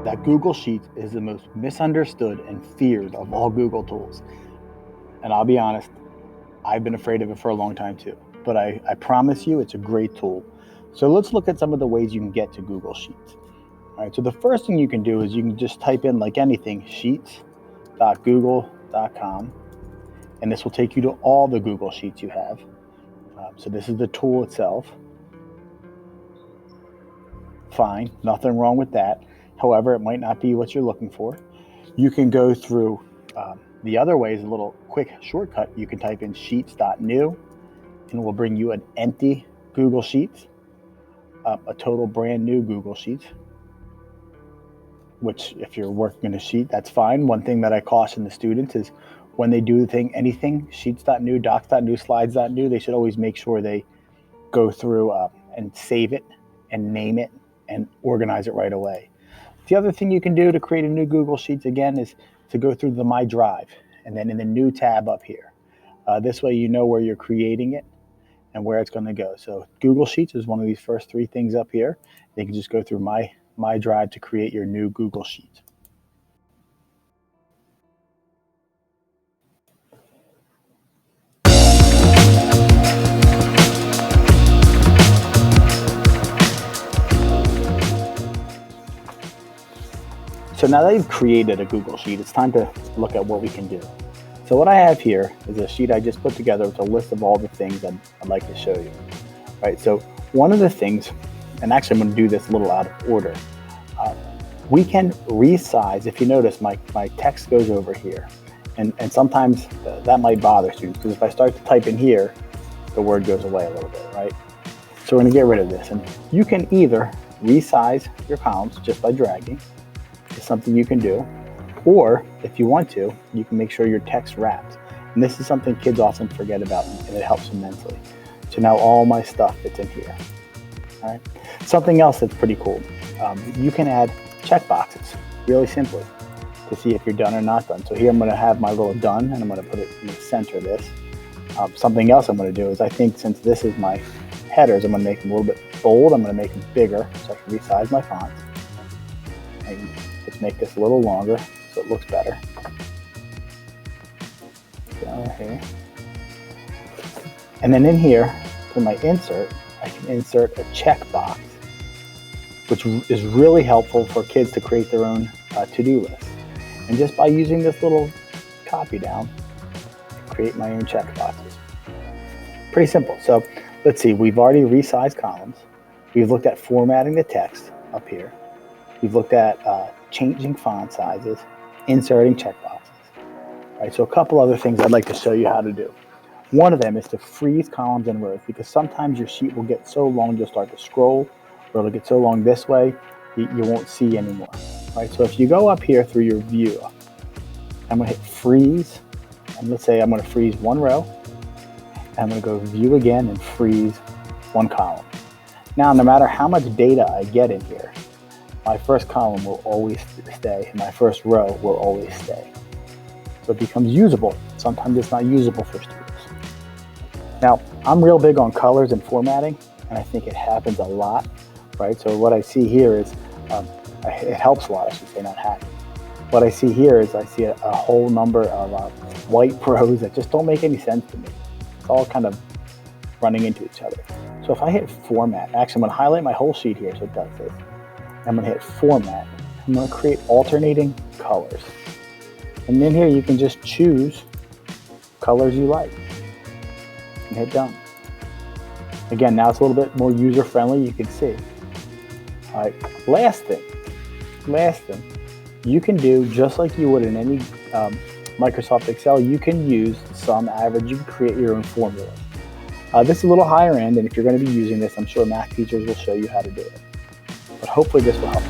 that Google Sheets is the most misunderstood and feared of all Google tools. And I'll be honest, I've been afraid of it for a long time too. But I promise you it's a great tool. So let's look at some of the ways you can get to Google Sheets. All right, so the first thing you can do is you can just type in, like anything, sheets.google.com, and this will take you to all the Google Sheets you have. So this is the tool itself. Fine, nothing wrong with that. However, it might not be what you're looking for. You can go through the other way is a little quick shortcut. You can type in sheets.new, and it will bring you an empty Google Sheets, a total brand new Google Sheets, which if you're working in a sheet, that's fine. One thing that I caution the students is when they do anything, sheets.new, docs.new, slides.new, they should always make sure they go through and save it and name it and organize it right away. The other thing you can do to create a new Google Sheets, again, is to go through the My Drive and then in the new tab up here. This way you know where you're creating it and where it's going to go. So Google Sheets is one of these first three things up here. You can just go through My Drive to create your new Google Sheets. So now that you've created a Google Sheet, it's time to look at what we can do. So what I have here is a sheet I just put together with a list of all the things I'd like to show you. Right, so one of the things, and actually I'm going to do this a little out of order, we can resize. If you notice, my text goes over here. And sometimes that might bother students, because if I start to type in here, the word goes away a little bit, right? So we're going to get rid of this. And you can either resize your columns just by dragging. It's something you can do. Or if you want to, you can make sure your text wraps. And this is something kids often forget about, and it helps immensely. So now all my stuff fits in here. All right. Something else that's pretty cool. You can add checkboxes really simply to see if you're done or not done. So here I'm going to have my little done, and I'm going to put it in the center of this. Something else I'm going to do is, I think since this is my headers, I'm going to make them a little bit bold. I'm going to make them bigger so I can resize my fonts. And let's make this a little longer so it looks better. Down here. And then in here, for my insert, I can insert a checkbox, which is really helpful for kids to create their own to-do list. And just by using this little copy down, create my own checkboxes. Pretty simple. So let's see, we've already resized columns. We've looked at formatting the text up here. We've looked at changing font sizes, inserting checkboxes. Right, so a couple other things I'd like to show you how to do. One of them is to freeze columns and rows, because sometimes your sheet will get so long you'll start to scroll, or it'll get so long this way you won't see anymore. Right, so if you go up here through your view, I'm going to hit freeze, and let's say I'm going to freeze one row, and I'm going to go view again and freeze one column. Now, no matter how much data I get in here, my first column will always stay, and my first row will always stay. So it becomes usable. Sometimes it's not usable for students. Now, I'm real big on colors and formatting, and I think it happens a lot, right? So what I see here is, it helps a lot, I should say, not happen. What I see here is I see a whole number of white rows that just don't make any sense to me. It's all kind of running into each other. So if I hit format, actually I'm going to highlight my whole sheet here so it does this. I'm going to hit format. I'm going to create alternating colors. And then here you can just choose colors you like and hit done. Again, now it's a little bit more user-friendly, you can see. All right, last thing, you can do just like you would in any Microsoft Excel, you can use sum, average, you can create your own formulas. This is a little higher end, and if you're going to be using this, I'm sure math teachers will show you how to do it. But hopefully this will help.